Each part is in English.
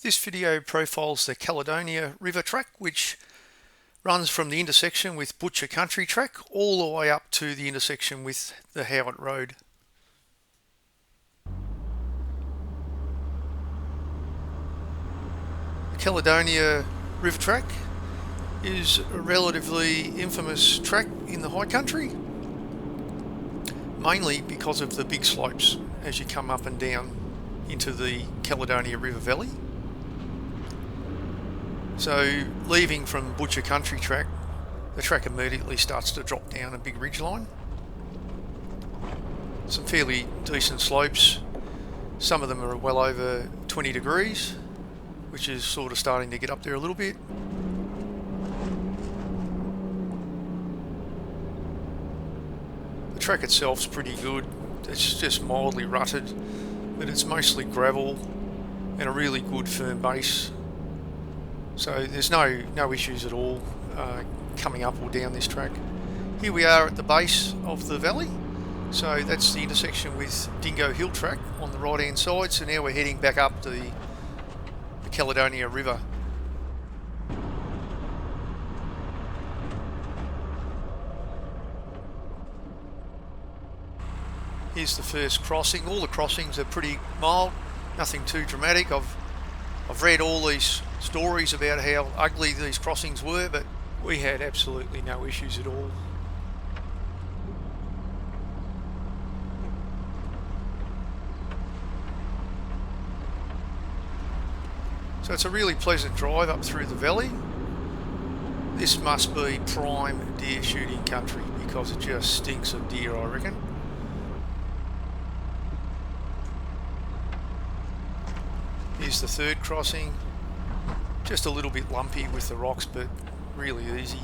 This video profiles the Caledonia River Track, which runs from the intersection with Butcher Country Track all the way up to the intersection with the Howitt Road. The Caledonia River Track is a relatively infamous track in the high country, mainly because of the big slopes as you come up and down into the Caledonia River Valley. So leaving from Butcher Country Track, the track immediately starts to drop down a big ridgeline. Some fairly decent slopes. Some of them are well over 20 degrees, which is sort of starting to get up there a little bit. The track itself's pretty good. It's just mildly rutted, but it's mostly gravel and a really good firm base. So there's no issues at all coming up or down this track. Here we are at the base of the valley. So that's the intersection with Dingo Hill Track on the right hand side. So now we're heading back up the Caledonia River. Here's the first crossing. All the crossings are pretty mild, nothing too dramatic. I've read all these stories about how ugly these crossings were, but we had absolutely no issues at all. So it's a really pleasant drive up through the valley. This must be prime deer shooting country because it just stinks of deer, I reckon. Here's the third crossing. Just a little bit lumpy with the rocks, but really easy.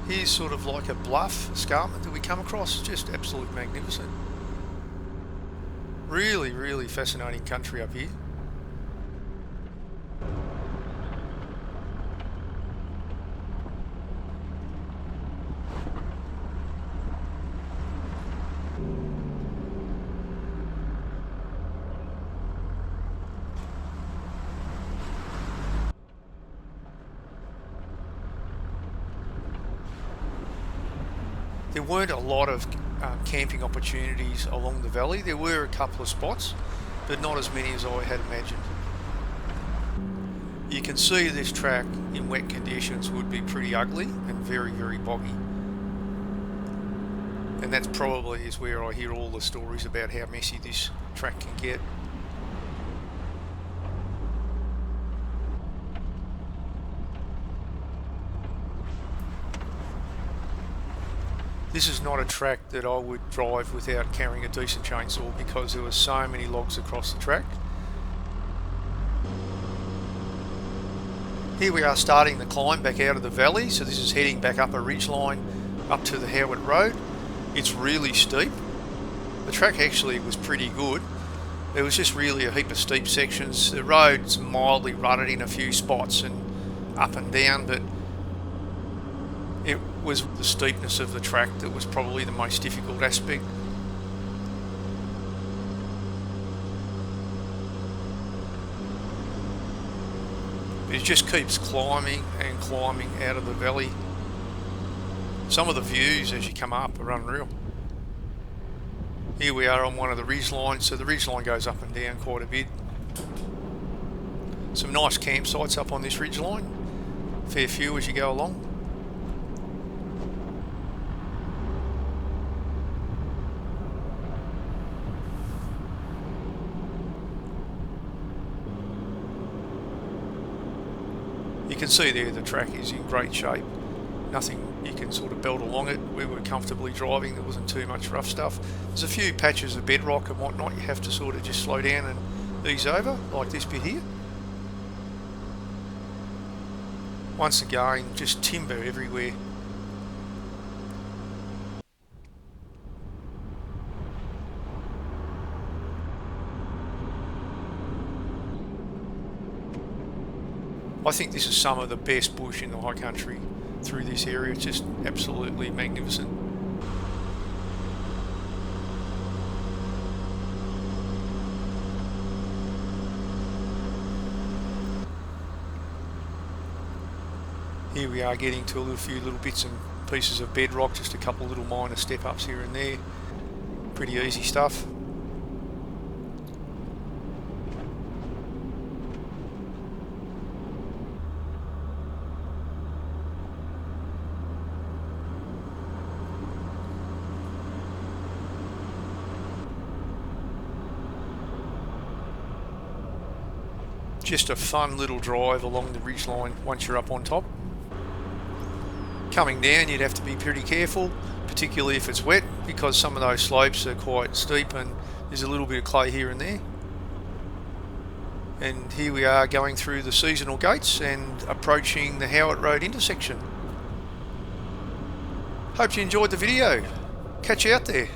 Here's sort of like a bluff escarpment that we come across, just absolutely magnificent. Really fascinating country up here. There weren't a lot of camping opportunities along the valley. There were a couple of spots, but not as many as I had imagined. You can see this track in wet conditions would be pretty ugly and very boggy. And that's probably is where I hear all the stories about how messy this track can get. This is not a track that I would drive without carrying a decent chainsaw because there were so many logs across the track. Here we are starting the climb back out of the valley, so this is heading back up a ridgeline up to the Howitt Road. It's really steep. The track actually was pretty good. There was just really a heap of steep sections. The road's mildly rutted in a few spots and up and down, but it was the steepness of the track that was probably the most difficult aspect. But it just keeps climbing and climbing out of the valley. Some of the views as you come up are unreal. Here we are on one of the ridgelines, so the ridgeline goes up and down quite a bit. Some nice campsites up on this ridgeline, fair few as you go along. You can see there the track is in great shape. Nothing you can sort of belt along it. We were comfortably driving, there wasn't too much rough stuff. There's a few patches of bedrock and whatnot you have to sort of just slow down and ease over, like this bit here. Once again, just timber everywhere. I think this is some of the best bush in the high country through this area. It's just absolutely magnificent. Here we are getting to a few little bits and pieces of bedrock, just a couple of little minor step ups here and there. Pretty easy stuff. Just a fun little drive along the ridgeline once you're up on top. Coming down, you'd have to be pretty careful, particularly if it's wet, because some of those slopes are quite steep and there's a little bit of clay here and there. And here we are going through the seasonal gates and approaching the Howitt Road intersection. Hope you enjoyed the video. Catch you out there.